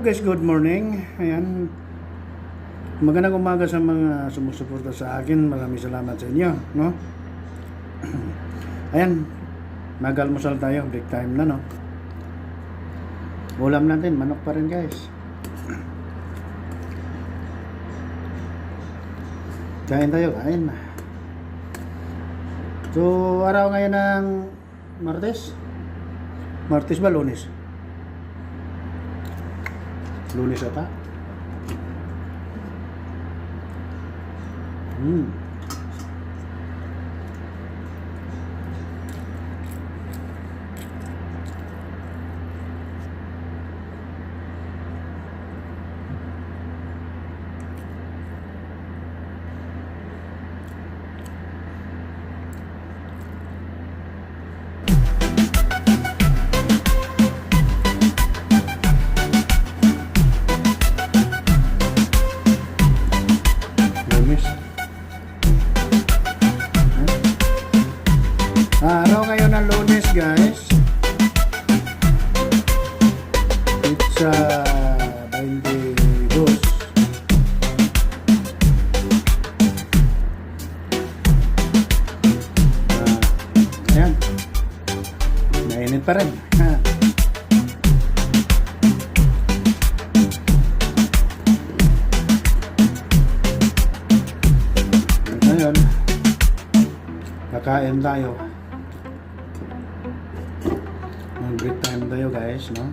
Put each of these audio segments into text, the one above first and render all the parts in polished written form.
guys, good morning. Ayan. Magandang umaga sa mga sumusuporta sa akin. Maraming salamat sa inyo, no? Ayan. Mag-almusal tayo, break time na, no? Ulam natin, manok pa rin, guys. Kain tayo, kain. So, araw ngayon ng Martes? Martes ba, Lunes? Lunes ata. Araw ngayon ng Lunes, guys. It's 22. Ayan. Mainit pa rin. Ngayon, kakain tayo. Break time tayo, guys, no?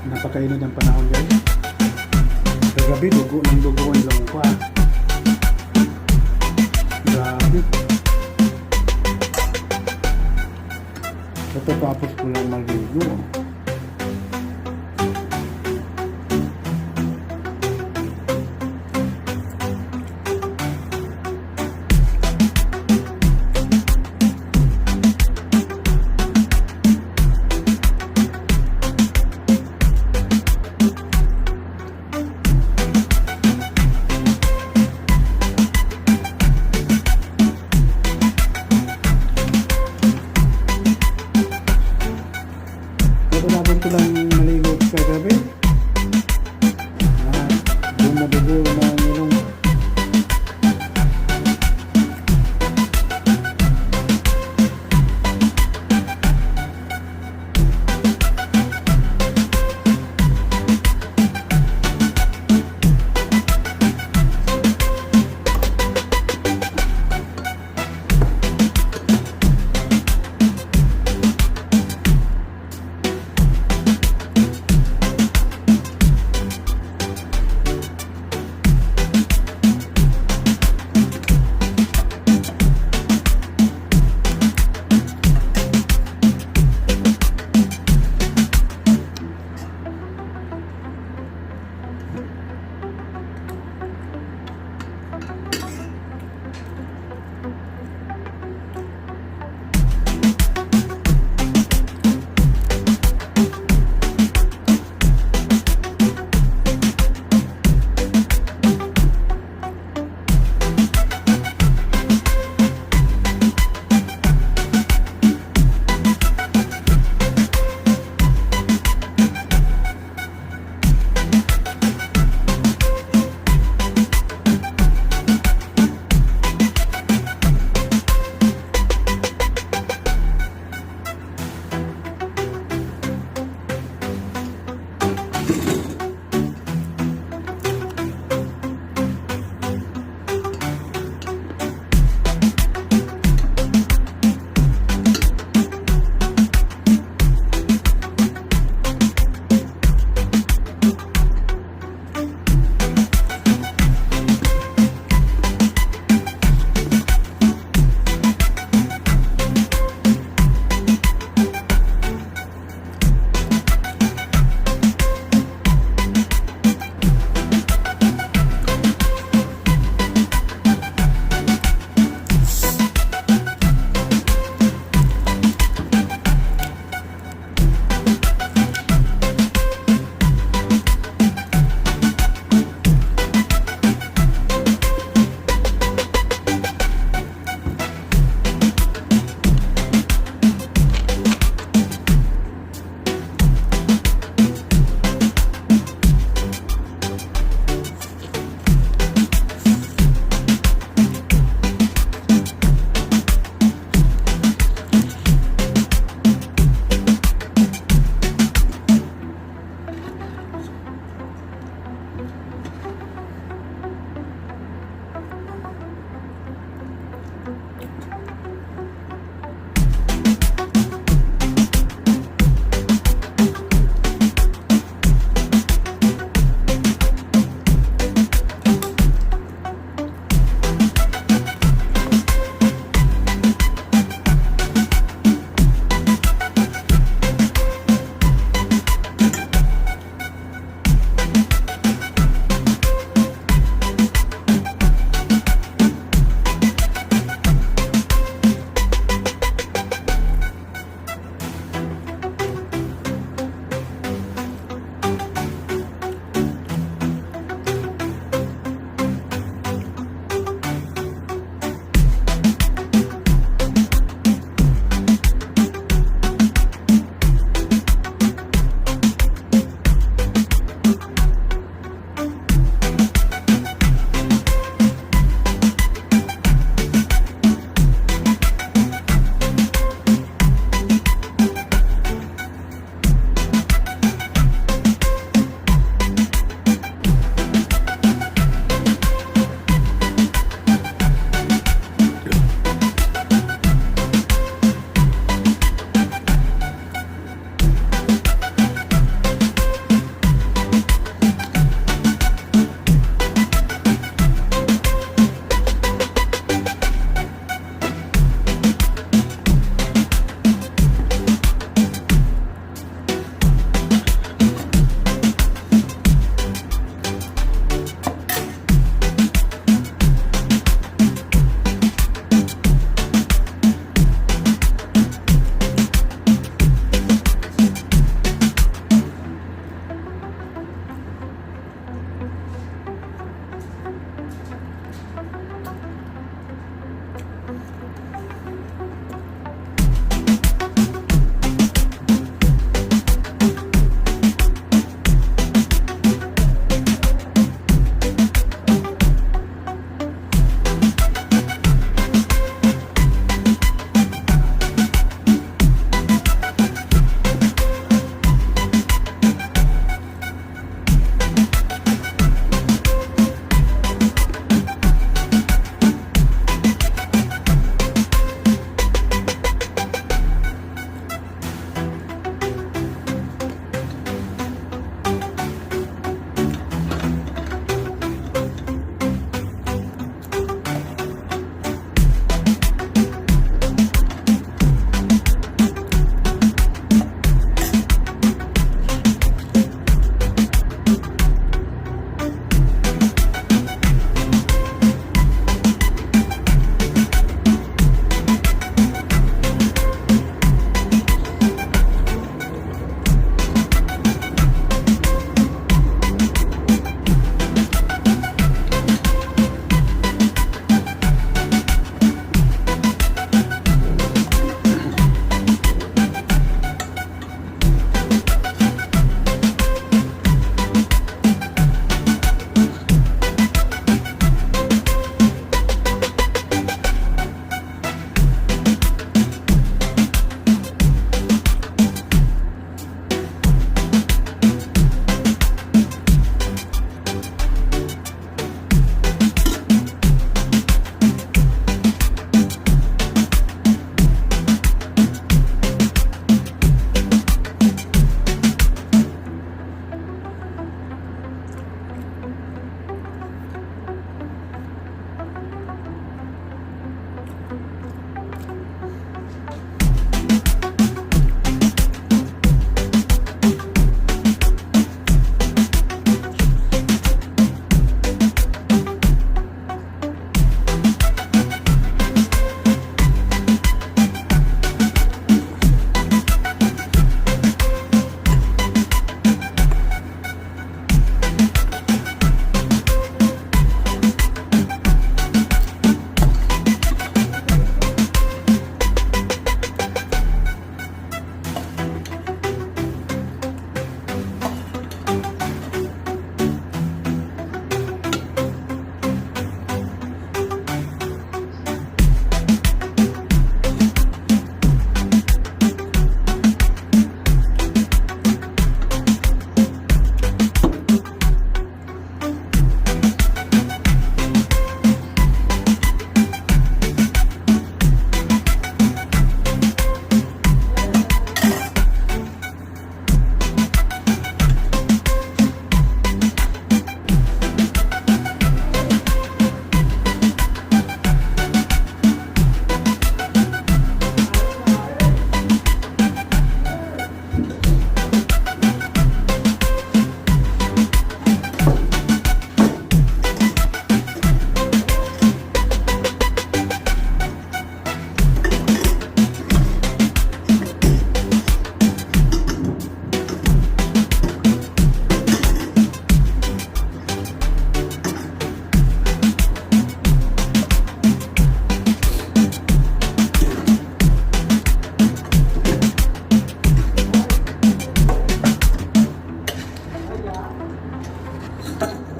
Napakainit ng panahon, guys. Kagabi, dugo ng dugo ang ilong ko, ah. Grabe. Tapos ko lang maligo. Natulabon ko lang maligo kagabi. Dumadugo na ang ilong.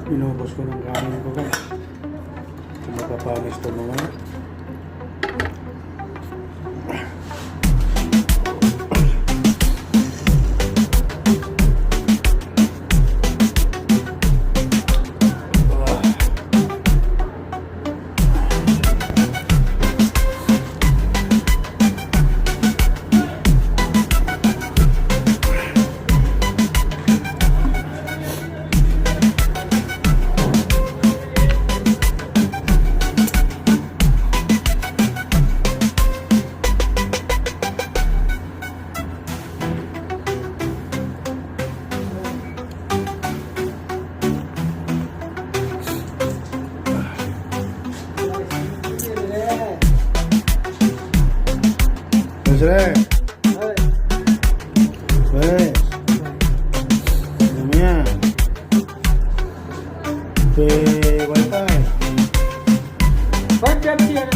Binubos ko ng kanin ko guys. Mapapanis ito mga. Sir. Pues. Namanya. Wifi. Banyak dia.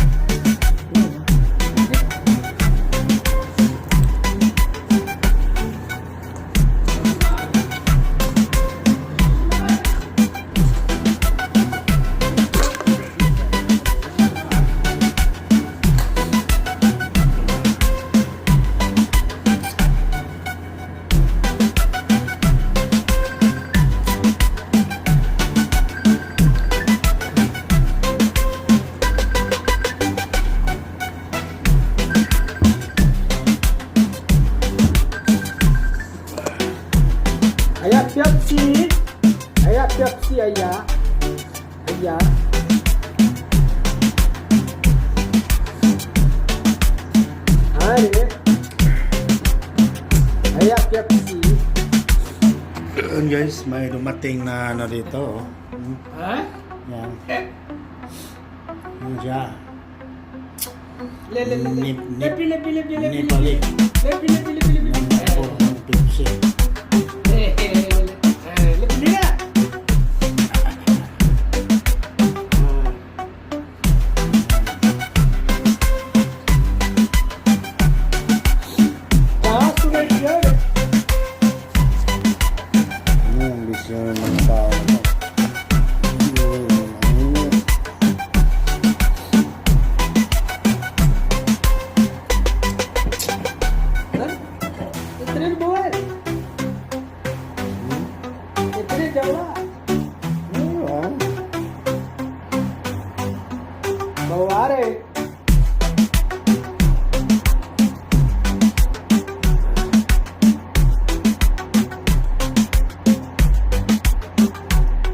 Pepsi ayah. Ayah Pepsi. Yun guys, may dumating na ano dito. Oh. Hah? Yan. Yan siya. Nepali. Pepsi.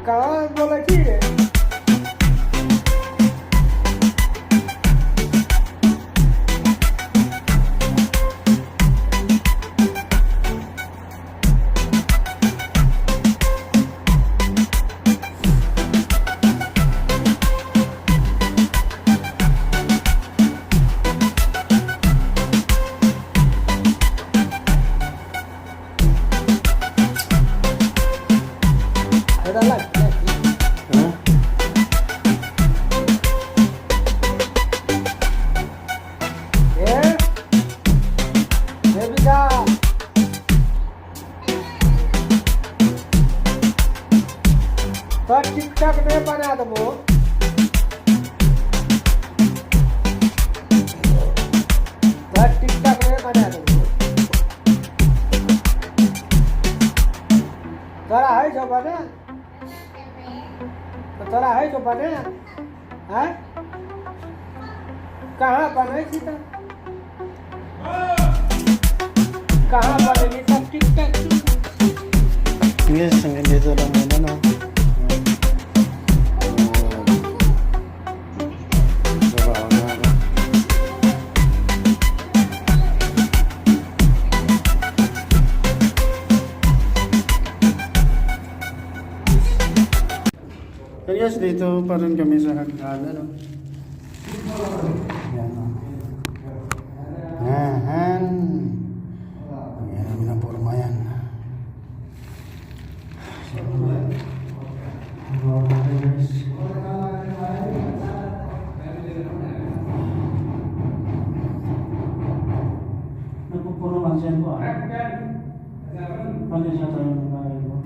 Kau boleh kiri. Ada lagi. Huh? Yeah. Devika. पर टिकटॉक में बना दो पर टिकटॉक में बना दो तोरा है जो बने तो तोरा है जो बने हैं कहाँ बने थी तो कहाँ बनेगी सब TikTok Yes, hanggang dito lang muna, no? Trabaho na ako. So yes, dito pa rin kami sa hagdanan, no? Yan, no? Yan. Yan namin ang forma yan. Nagpupuro lang siya po, Paano siya tayo ng bahay mo?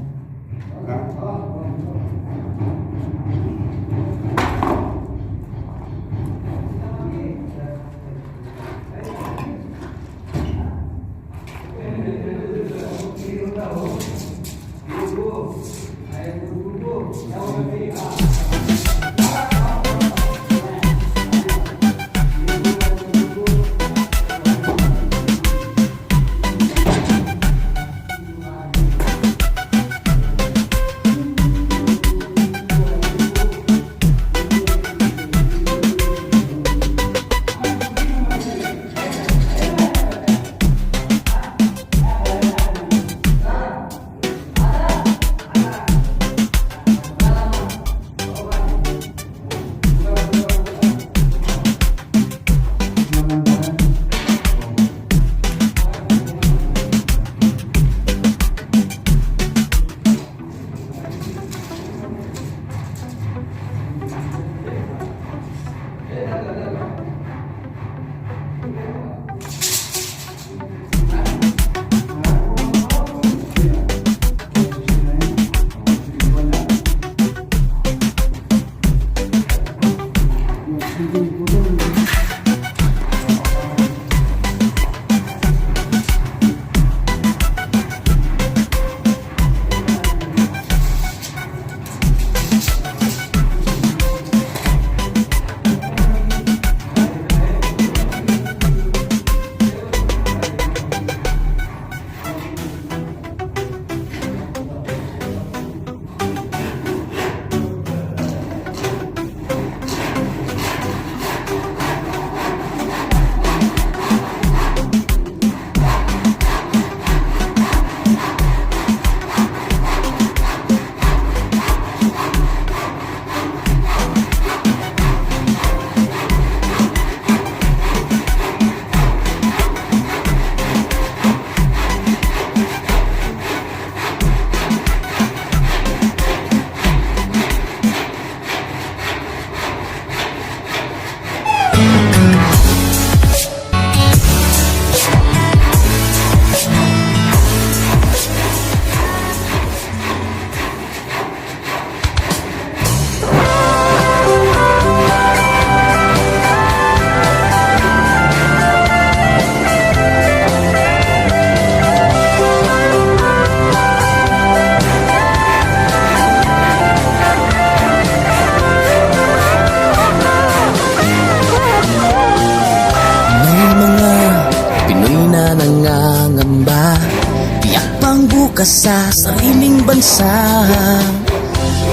sariling bansa.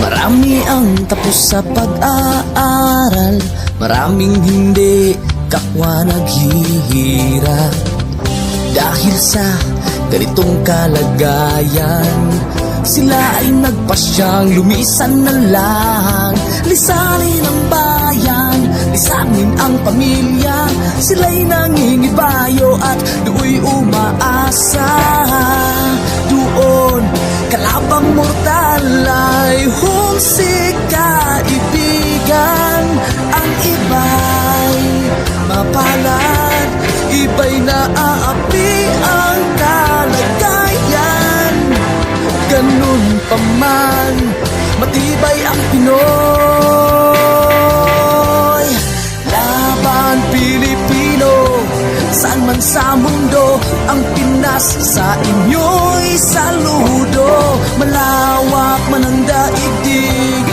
Marami ang tapos sa pag-aaral, maraming hindi kapwa naghihirap. Dahil sa ganitong kalagayan, sila ay nagpasyang lumisan na lang. Lisanin ang bayan, lisanin ang pamilya. Sila'y nangingibayo at do'y umaasa. Doon, kalabang mortal ay humsik kaibigan. Ang iba'y mapalad, iba'y naaapi ang kalagayan. Ganun pa man, matibay ang Pinoy. Laban Pilipino, saan man sa mundo, ang Pinas sa inyo'y saludo. Malawak man ang daigdig,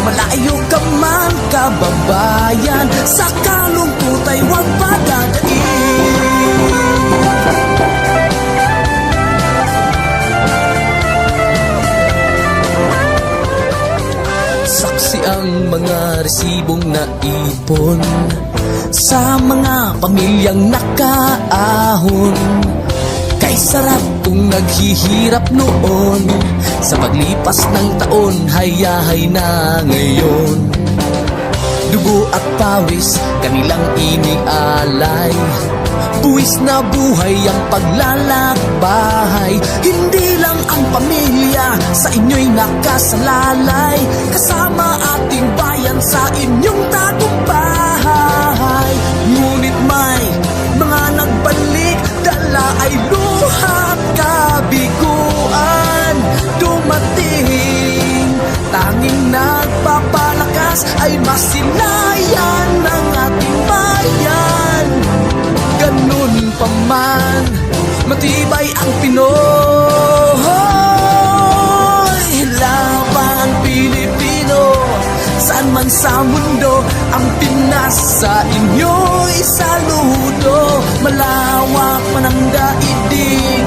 malayo ka man kababayan, sa kalungkot ay huwag padadaig. Saksi ang mga resibong naipon sa mga pamilyang nakaahon. Kay sarap kung naghihirap noon, sa paglipas ng taon, hayahay na ngayon. Dugo at pawis, kanilang inialay, buwis na buhay ang paglalakbay. Hindi lang ang pamilya sa inyo'y nakasalalay, kasama ating bayan sa inyong tagumpay. Ngunit may mga nagbalik, dala ay luhat kabiguan. Dumating, tanging nagpapalakas ay masilayan ng ating bayan. Ganun pa man, matibay ang Pinoy. Laban Pilipino, saan man sa mundo, ang Pinas sa inyo'y saludo. Malawak man ang daigdig,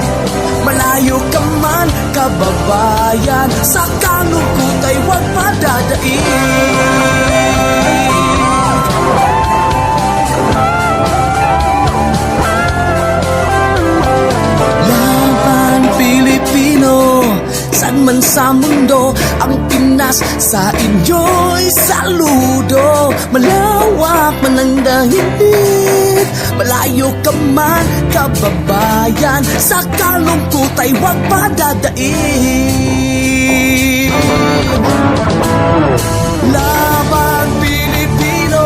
malayo ka man kababayan, sa kalungkot ay huwag padadaig. Saan man sa mundo, ang Pinas sa inyo'y saludo. Malawak man ang daigdig, malayo ka man kababayan, sa kalungkot ay huwag padadaig. Laban Pilipino,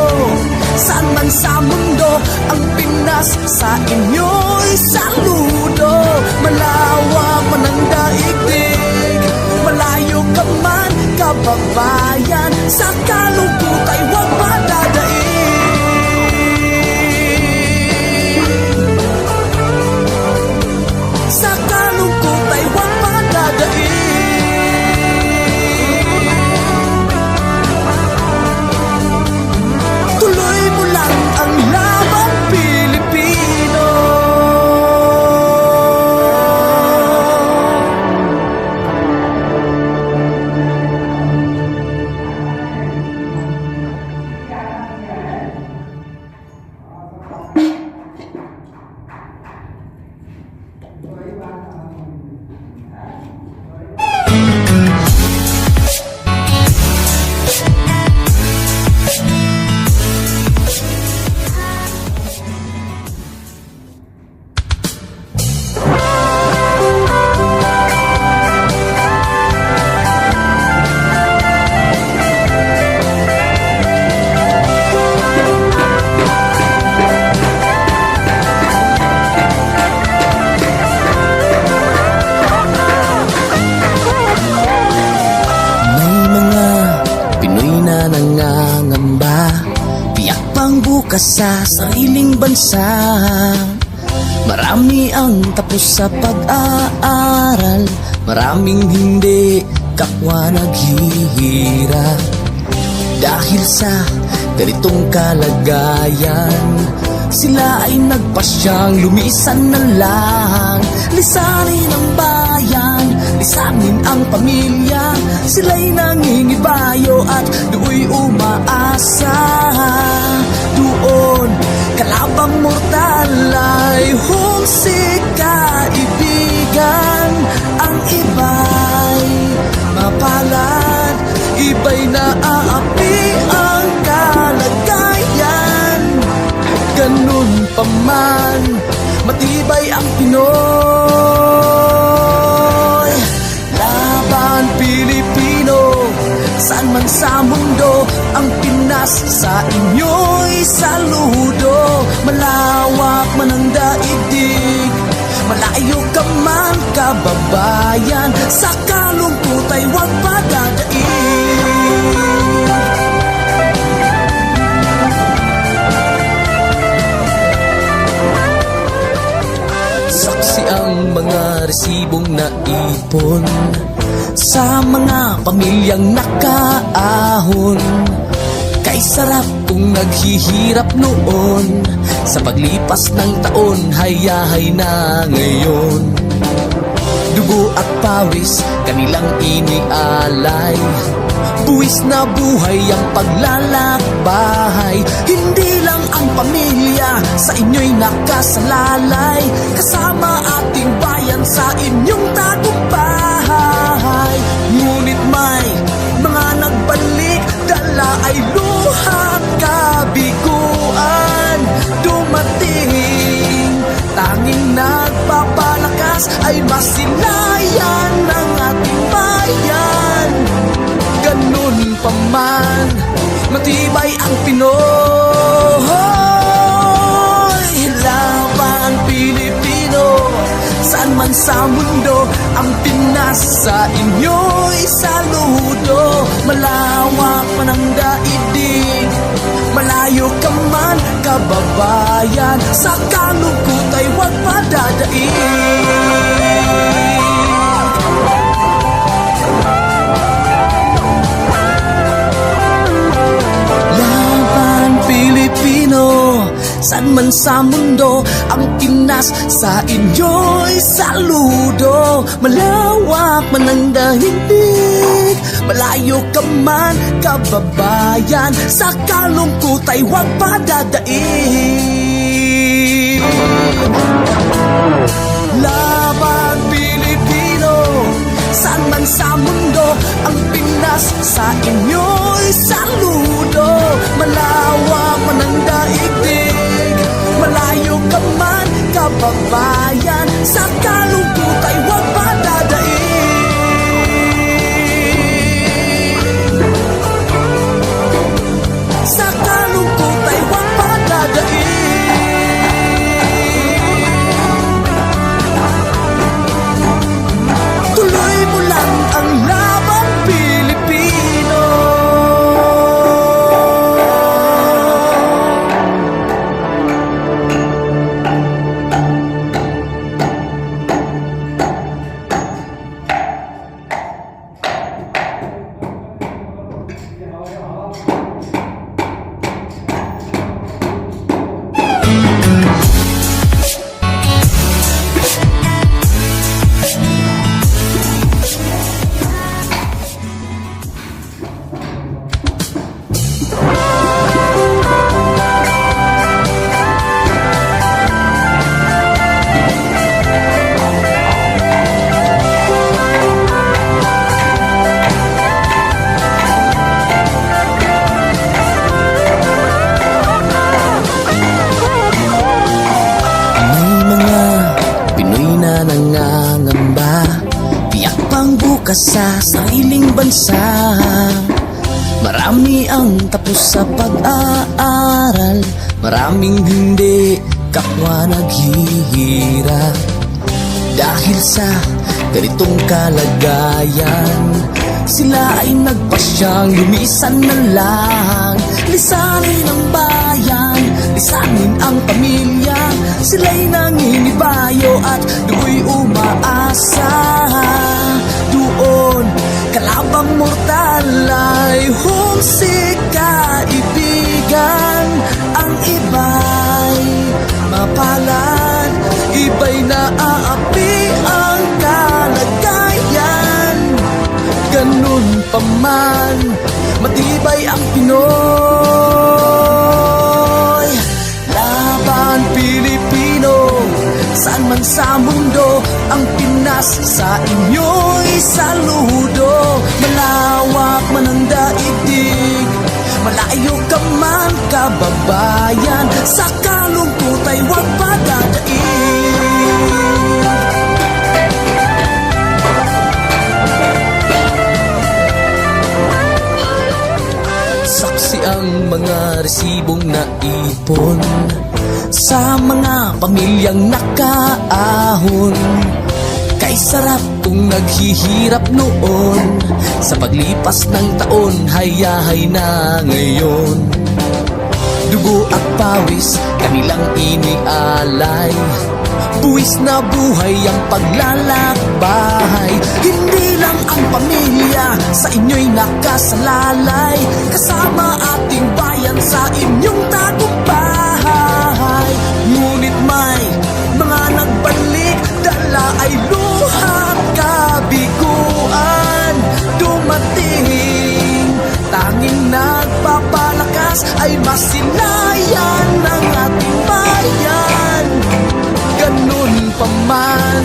saan man sa mundo, ang Pinas sa inyo'y saludo. Malawak man ang daigdig, malayo ka man kababayan, sa kalungkot ay huwag padadaig. Sa kalungkot ay huwag padadaig. Tuloy mo lang ang laban Pilipino. Bukas sa sariling bansa, marami ang tapos sa pag-aaral, maraming hindi kapwa naghihirap. Dahil sa ganitong kalagayan, sila ay nagpasyang lumisan na lang. Lisanin ang bayan, lisanin ang pamilya. Sila'y nangingibayo at do'y umaasa. Doon, kalabang mortal ay humsik kaibigan. Ang iba'y mapalad, iba'y naaapi ang kalagayan. Ganun pa man, matibay ang Pinoy. Laban Pilipino, saan man sa mundo, ang Pinas sa inyo'y saludo. Malawak man ang daigdig, malayo ka man kababayan, sa kalungkot ay huwag padadaig. Saksi ang mga resibong naipon sa mga pamilyang nakaahon. Kay sarap kung naghihirap noon, sa paglipas ng taon, hayahay na ngayon. Dugo at pawis, kanilang inialay, buwis na buhay ang paglalakbay. Hindi lang ang pamilya sa inyo'y nakasalalay, kasama ating bayan sa inyong tagumpay. Ngunit may mga nagbalik, dala ay luhat kabiguan. Dumating, tanging nagpapalakas ay masilayan ng ating bayan. Ganun pa man, matibay ang Pinoy. Laban Pilipino, saan man sa mundo, ang Pinas sa inyo'y saludo. Malawak man ang daigdig, malayo ka man kababayan, sa kalungkot ay huwag padadaig. Laban Pilipino, saan man sa mundo, ang Pinas sa inyo'y saludo. Malawak man ang daigdig, malayo ka man kababayan, sa kalungkot ay huwag padadaig. Laban Pilipino, saan man sa mundo, ang Pinas sa inyo'y saludo. Malawak man ang daigdig, malayo ka man kababayan, sa kalungkot ay huwag padadaig. Sa kalungkot ay huwag padadaig. Tuloy mo lang ang laban Pilipino. Sa sariling bansa, marami ang tapos sa pag-aaral, maraming hindi kapwa naghihirap. Dahil sa ganitong kalagayan, sila ay nagpasyang lumisan na lang. Lisanin ang bayan, lisanin ang pamilya, sila'y nangingibayo at do'y umaasa. Doon, kalabang mortal ay humsik kaibigan. Ang iba'y mapalad, iba'y naaapi ang kalagayan. Ganun pa man, matibay ang Pinoy. Laban Pilipino, saan man sa mundo, ang Pinas sa inyo'y saludo. Malawak man ang daigdig, malayo ka man kababayan, sa kalungkot ay huwag padadaig. Saksi ang mga resibong naipon sa mga pamilyang nakaahon. Kay sarap kung naghihirap noon, sa paglipas ng taon, hayahay na ngayon. Dugo at pawis, kanilang inialay, buwis na buhay ang paglalakbay. Hindi lang ang pamilya sa inyo'y nakasalalay, kasama ating bayan sa inyong tagumpay. Ngunit may mga nagbalik, dala ay luhat kabiguan. Dumating, tanging nagpapalakas ay masilayan ng ating bayan. Ganun pa man,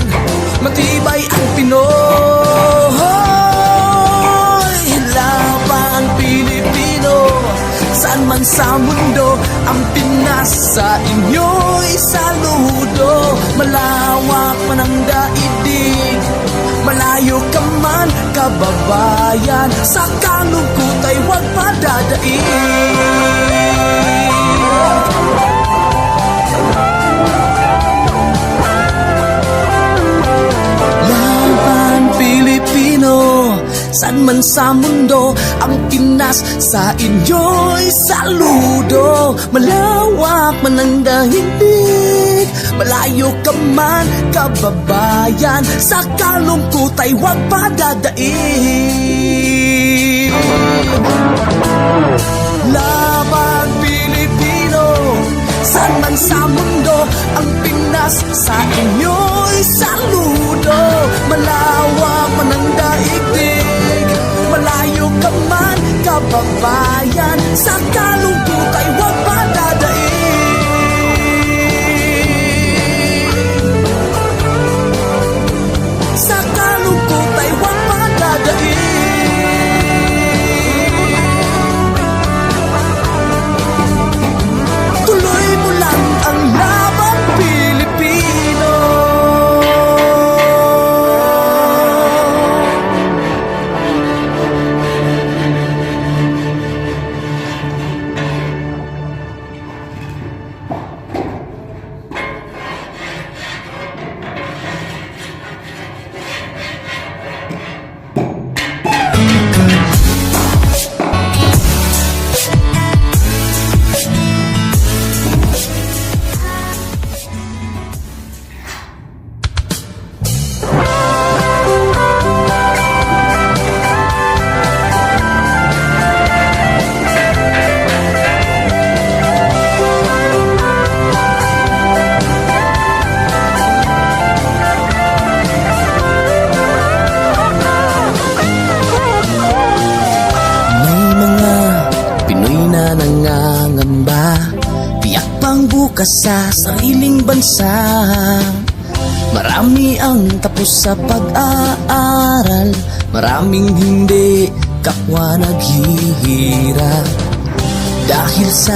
matibay ang Pinoy. Laban Pilipino, saan man sa mundo, ang Pinas sa inyo'y saludo. Malawak man ang daigdig, malayo ka man kababayan, sa kalungkot ay huwag padadaig. Pilipino, saan man sa mundo, ang Pinas sa inyo'y saludo. Malawak man ang daigdig, malayo ka man kababayan, sa kalungkot ay huwag padadaig. Laban Pilipino, saan man sa mundo, ang Pinas sa inyo'y saludo. Malawak man ang daigdig, malayo ka man kababayan, sa kalungkot ay huwag padadaig. Sa kalungkot ay huwag padadaig. Tuloy mo lang ang laban Pilipino. Bukas sa sariling bansa, marami ang tapos sa pag-aaral, maraming hindi kapwa naghihirap. Dahil sa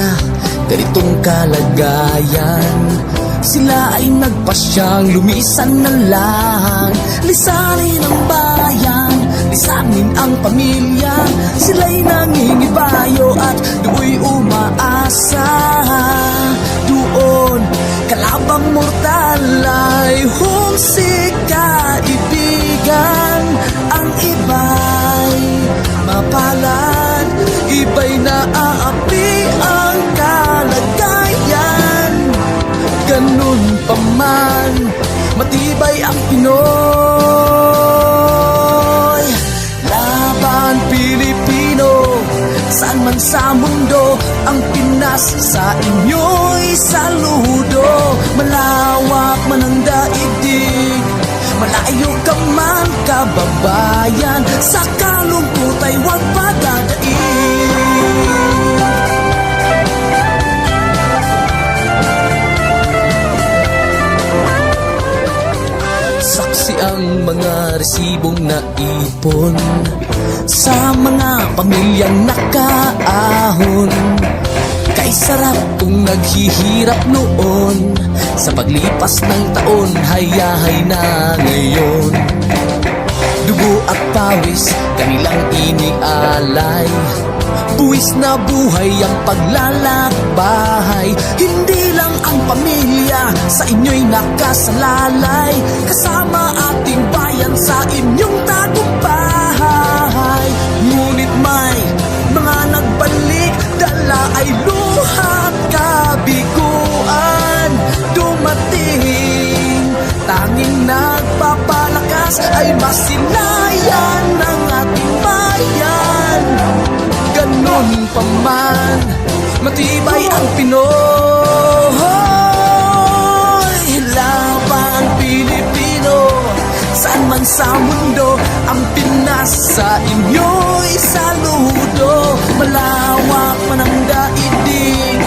ganitong kalagayan, sila ay nagpasyang lumisan na lang. Lisanin ang bayan, lisanin ang pamilya, sila'y nangingibayo at do'y umaasa. Doon, kalabang mortal ay humsik kaibigan. Ang iba'y mapalad, iba'y naaapi ang kalagayan. Ganun pa man, matibay ang Pinoy. Laban Pilipino, saan man sa mundo, ang Pinas sa inyo'y saludo. Malawak man ang daigdig, malayo ka man kababayan, sa kaluluwa resibong naipon sa mga pamilyang nakaahon. Kay sarap kung naghihirap noon, sa paglipas ng taon, hayahay na ngayon. Dugo at pawis, kanilang inialay, buwis na buhay ang paglalakbay. Hindi lang ang pamilya sa inyo'y nakasalalay, kasama ating bayan sa inyong tagumpay. Ngunit may mga nagbalik, dala ay luhat kabiguan. Dumating, tanging nagpapalakas ay masilayan ng ating bayan. Ganon pa man, matibay ang Pinoy. Laban Pilipino, saan man sa mundo, ang Pinas sa inyo'y saludo. Malawak man ang daigdig,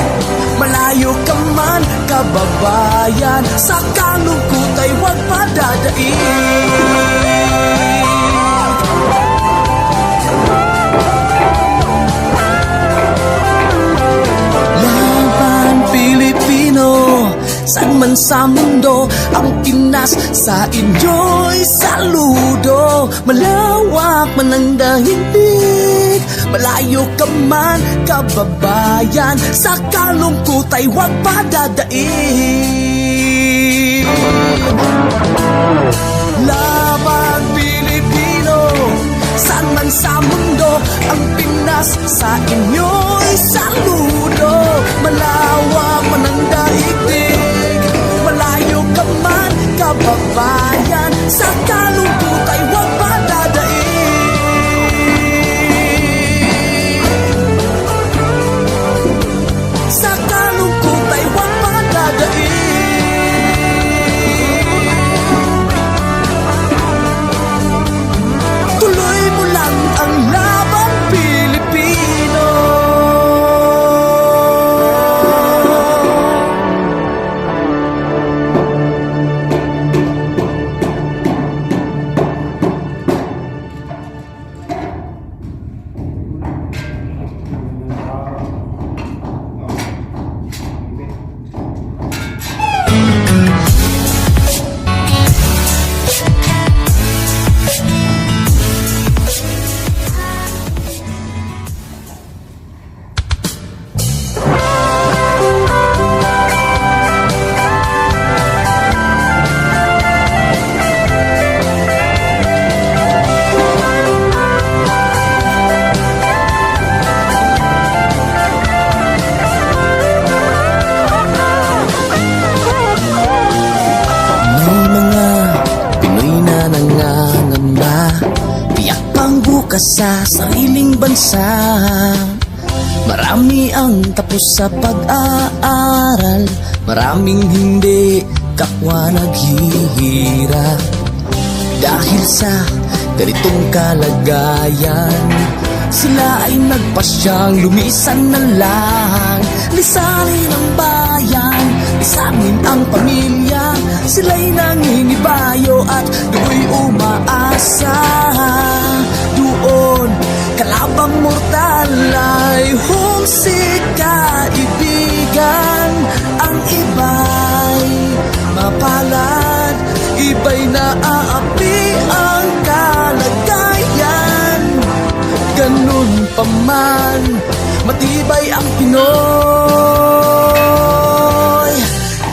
malayo ka man kababayan, sa kalungkot ay huwag padadaig. Laban Pilipino, saan man sa mundo, ang Pinas sa inyo'y saludo. Malawak man ang daigdig, malayo ka man kababayan, sa kalungkot ay huwag padadaig. Laban Pilipino, saan man sa mundo, ang Pinas sa inyo'y saludo. Malawak man ang daigdig, malayo ka man kababayan, sa kalungkot ay huwag padadaig. Sa kalungkot ay huwag padadaig. Tuloy mo lang ang laban Pilipino. Sa sariling bansa, marami ang tapos sa pag-aaral, maraming hindi kapwa naghihirap. Dahil sa ganitong kalagayan, sila ay nagpasyang lumisan na lang. Lisanin ang bayan, lisanin ang pamilya, sila'y nangingibayo at do'y umaasa. Doon, kalabang mortal ay humsik kaibigan. Ang iba'y mapalad, iba'y naaapi ang kalagayan. Ganun pa man, matibay ang Pinoy.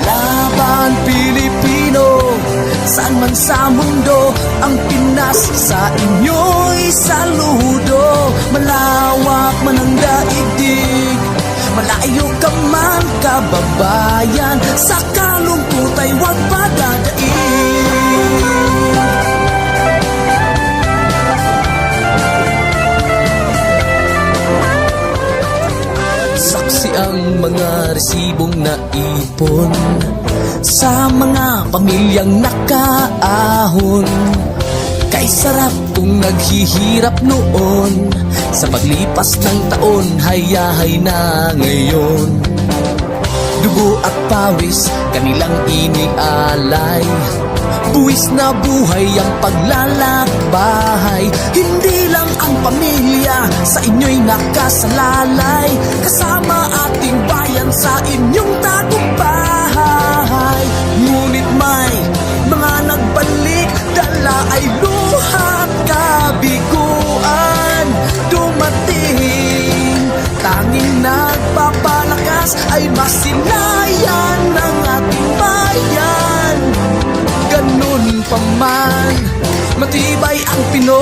Laban Pilipino, saan man sa mundo, ang Pinas sa inyo'y saludo. Malawak man ang daigdig, malayo ka man kababayan, sa kalungkot ay huwag padadaig. Saksi ang mga resibong naipon sa mga pamilyang nakaahon. Kay sarap kung naghihirap noon, sa paglipas ng taon, hayahay na ngayon. Dugo at pawis, kanilang inialay, Buwis na buhay ang paglalakbay. Hindi lang ang pamilya sa inyo'y nakasalalay, kasama ating bayan sa inyong tagumpay. Ngunit may mga nagbalik, dala ay luhat kabiguan. Dumating, tanging nagpapalakas ay masilayan ng ating bayan. Ganun pa man, matibay ang Pinoy.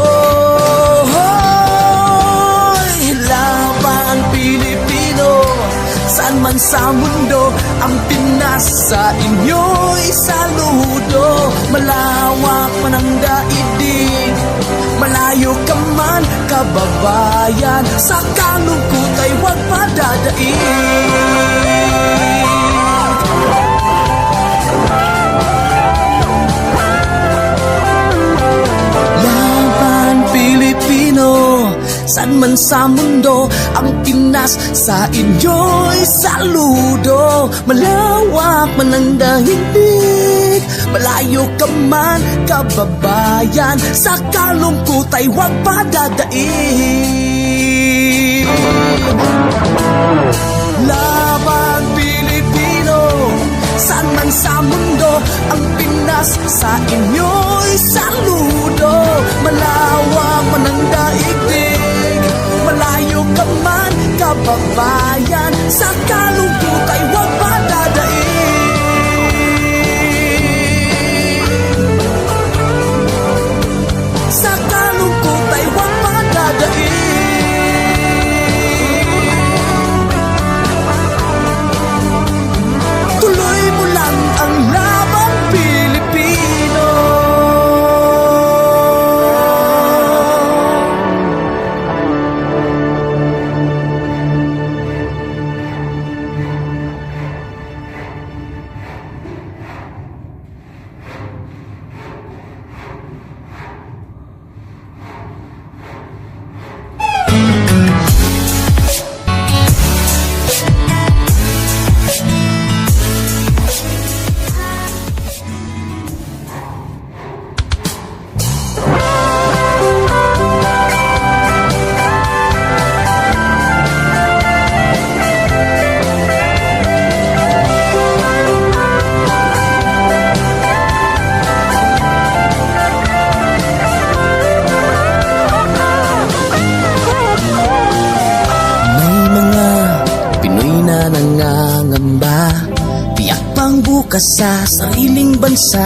Laban Pilipino, saan man sa mundo, ang Pinas sa inyo'y saludo. Malawak man ang daigdig, malayo ka man kababayan, sa kalungkot ay huwag padadaig. Pilipino, saan man sa mundo, ang Pinas sa inyo'y saludo. Malawak man ang daigdig, malayo ka man kababayan, sa kalungkot ay huwag padadaig. Laban Pilipino, saan man sa mundo, ang Pinas sa inyo'y saludo. Malawak man ang daigdig, malayo ka man kababayan, sa kalungkot ay huwag padadaig. Sa kalungkot ay huwag padadaig. Tuloy mo lang ang laban Pilipino. Bukas sa sariling bansa,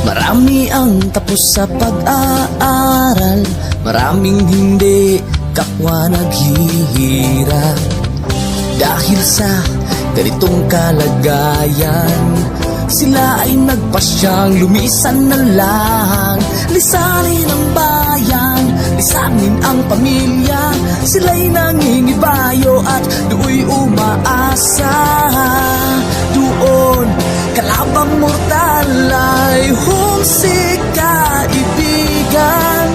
marami ang tapos sa pag-aaral, maraming hindi kapwa naghihirap. Dahil sa ganitong kalagayan, sila ay nagpasyang lumisan na lang. Lisanin ang bayan, lisanin ang pamilya, sila'y nangingibayo at do'y umaasa. Doon, kalabang mortal ay humsik kaibigan.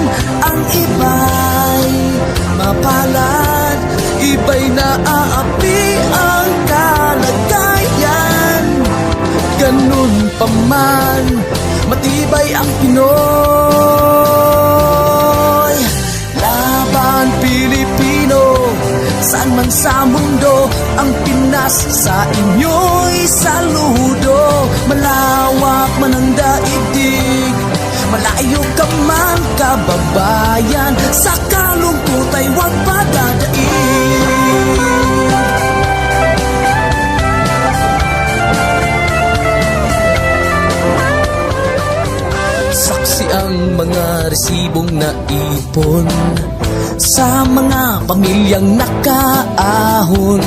Ang iba'y mapalad, iba'y naaapi ang kalagayan. Ganun pa man, matibay ang Pinoy. Laban Pilipino, saan man sa mundo, ang Pinas sa inyo'y saludo. Malawak man ang daigdig, malayo ka man kababayan, sa kalungkot ay huwag padadaig. Saksi ang mga resibong naipon sa mga pamilyang nakaahon.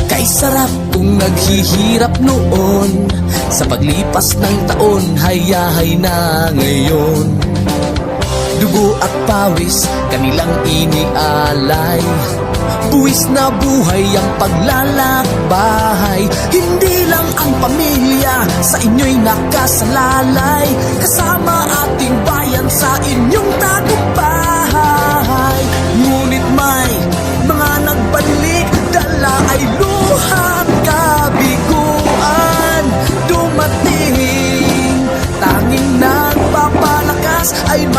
Kay sarap kung naghihirap noon, sa paglipas ng taon, hayahay na ngayon. Dugo at pawis kanilang inialay, buwis na buhay ang paglalakbay. Hindi lang ang pamilya sa inyo'y nakasalalay, kasama ating bayan sa inyong tagumpay. Ngunit may mga nagbalik, dala ay luhat kabiguan. Dumating,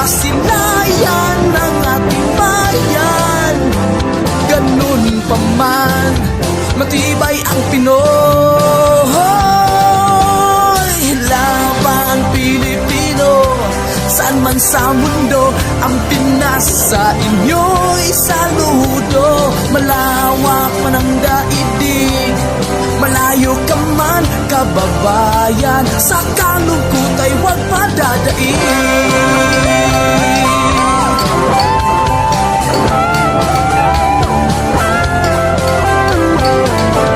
masilayan ng ating bayan. Ganun pa man, matibay ang Pinoy. Laban Pilipino, saan man sa mundo, ang Pinas sa inyo'y saludo. Malawak man ang daigdig, malayo ka man kababayan, sa kalungkot ay huwag padadaig.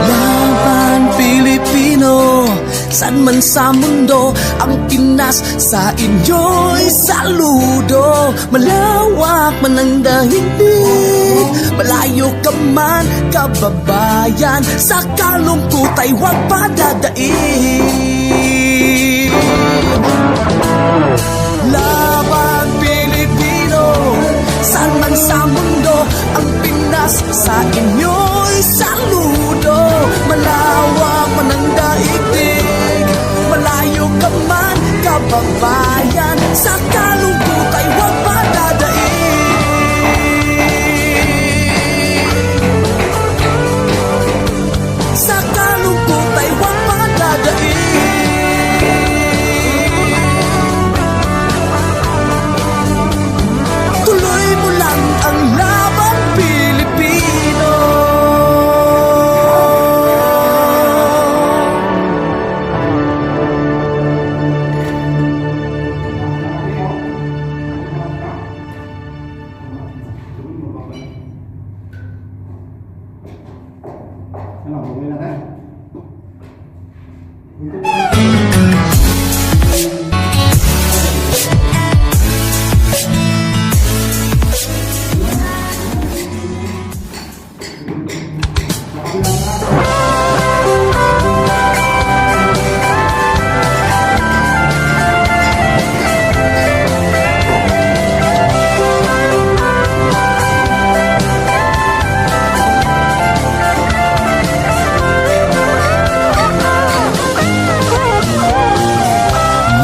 Laban Pilipino, saan man sa mundo, ang Pinas sa inyo'y saludo. Malawak man ang daigdig, malayo ka man kababayan, sa kalungkot ay huwag padadaig. Laban Pilipino, saan man sa mundo, ang Pinas sa inyo'y saludo. Malawak man ang daigdig, malayo ka man kababayan, sa kalungkot ay huwag padadaig. Sa kalungkot ay huwag padadaig. Tuloy mo lang ang laban Pilipino. Ano, okay na tayo?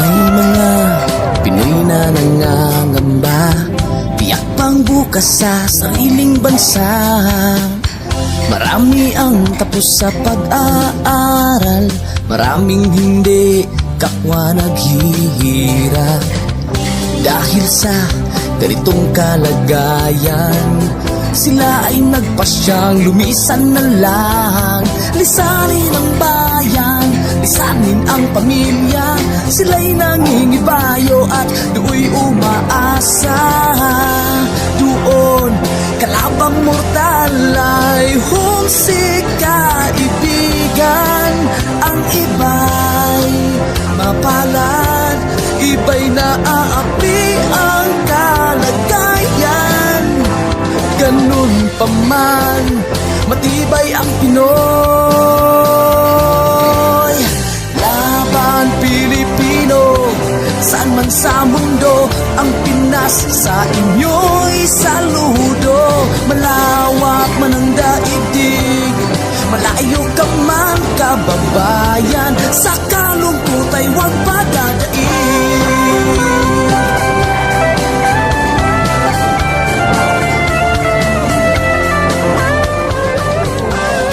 May mga Pinoy na nangangamba, tiyak pang bukas sa sariling bansa. Marami ang tapos sa pag-aaral, maraming hindi kapwa naghihirap. Dahil sa ganitong kalagayan, sila ay nagpasyang lumisan na lang. Lisanin ang bayan, lisanin ang pamilya, sila'y nangingibayo at do'y umaasa. Doon, kalabang mortal ay humsik kaibigan. Ang iba'y mapalad, iba'y naaapi ang kalagayan. Ganun pa man, matibay ang Pinoy. Laban Pilipino, saan man sa mundo, ang Pinas sa inyo'y saludo. Malawak man ang daigdig, malayo ka man kababayan, sa kalungkot ay huwag padadaig.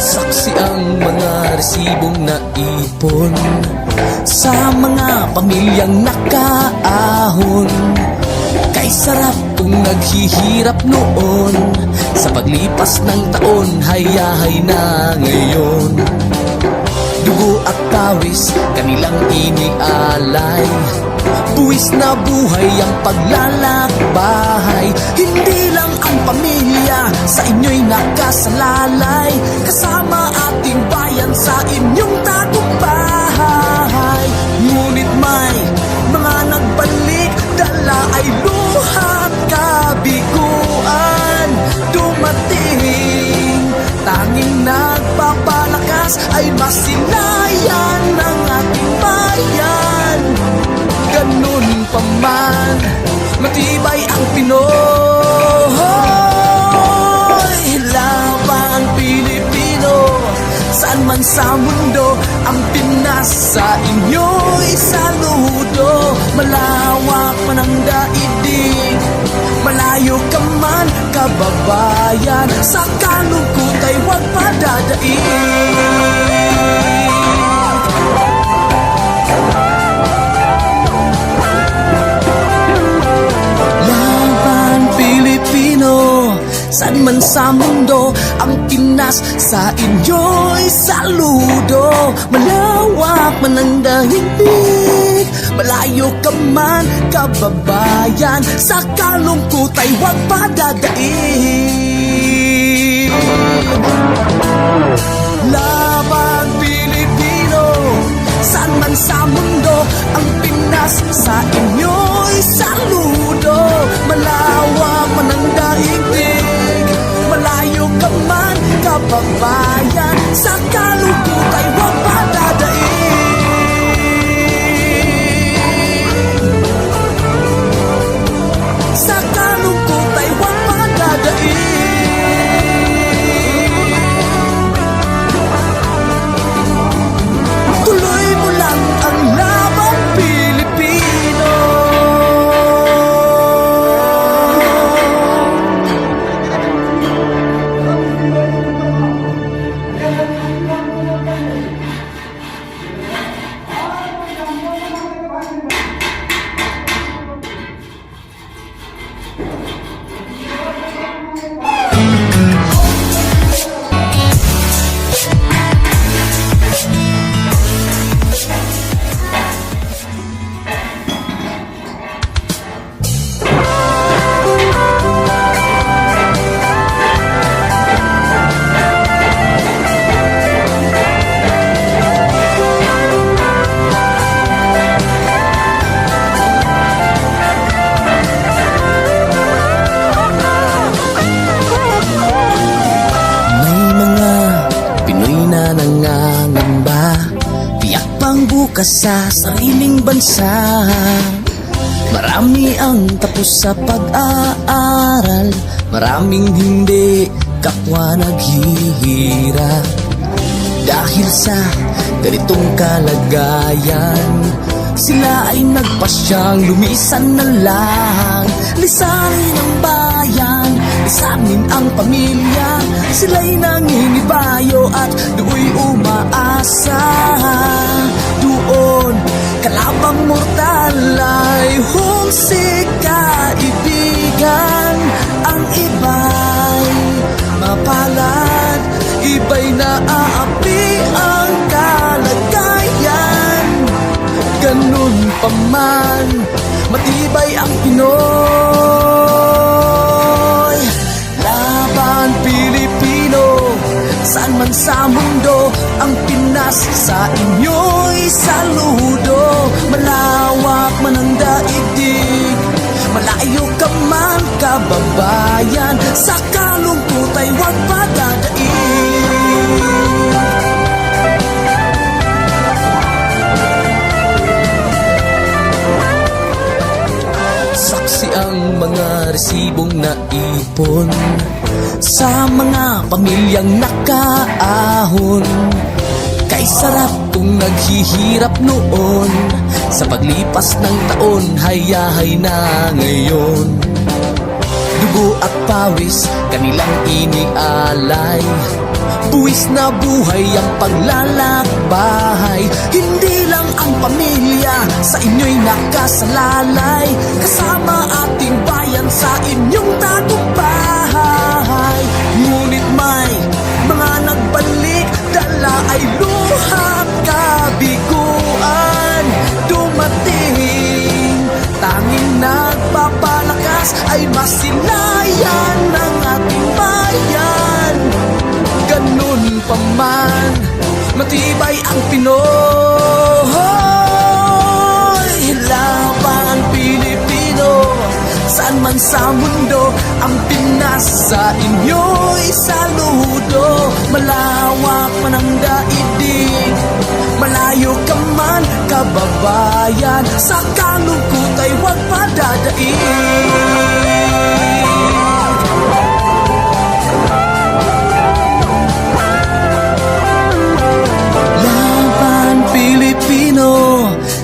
Saksi ang mga resibong naipon sa mga pamilyang nakaahon. Kay sarap kung naghihirap noon, sa paglipas ng taon, hayahay na ngayon. Dugo at pawis, kanilang inialay, buwis na buhay ang paglalakbay. Hindi lang ang pamilya sa inyo'y nakasalalay, kasama ating bayan sa inyong tagumpay. Ngunit may mga nagbalik, dala ay luhat kabiguan. Dumating, tanging nagpapalakas ay masilayan ng ating bayan. Ganun pa man, matibay ang Pinoy. Laban Pilipino, saan man sa mundo, ang Pinas sa inyo'y saludo. Malawak man ang daigdig, kababayan, sa kalungkot ay huwag padadaig. Laban Pilipino, saan man sa mundo, ang Pinas sa inyo'y saludo. Malawak man ang daigdig, malayo ka man kababayan, sa kalungkot ay huwag padadaig. Laban Pilipino, saan man sa mundo, ang Pinas sa inyo'y saludo. Malawak man ang daigdig, malayo ka man kababayan, sa kalungkot ay huwag padadaig. Sa kalungkot ay huwag padadaig. Tuloy mo lang ang laban Pilipino. Bukas sa sariling bansa, marami ang tapos sa pag-aaral, maraming hindi kapwa naghihirap. Dahil sa ganitong kalagayan, sila ay nagpasyang lumisan na lang. Lisanin ang bayan, lisanin ang pamilya, sila'y nangingibayo at do'y umaasa. Doon, kalabang mortal ay humsik kaibigan. Ang iba'y mapalad, iba'y naaapi ang kalagayan. Ganun pa man, matibay ang Pinoy. Laban Pilipino, saan man sa mundo, ang Pinas sa inyo'y saludo. Malawak man ang daigdig, malayo ka man kababayan, sa kalungkot ay huwag padadaig. Saksi ang mga resibong naipon sa mga pamilyang nakaahon. Kay sarap kung naghihirap noon, sa paglipas ng taon, hayahay na ngayon. Dugo at pawis, kanilang inialay, buwis na buhay ang paglalakbay. Hindi lang ang pamilya sa inyo'y nakasalalay, kasama ating bayan sa inyong tagumpay. Ngunit may mga nagbalik, dala ay luha at kabiguan. Dumating, tanging nagpapalakas ay masilayan ng ating bayan. Ganun pa man, matibay ang Pinoy. Laban Pilipino, saan man sa mundo, ang Pinas sa inyo'y saludo. Malawak man ang daigdig, malayo ka man kababayan, sa kalungkot ay huwag padadaig.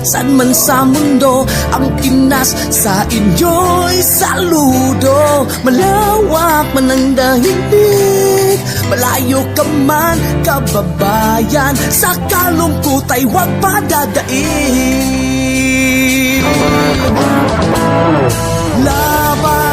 San man sa mundo, ang Pinas sa inyo'y saludo. Malawak man ang dahilig, malayo ka man kababayan, sa kalungkot ay huwag padadaig. Laban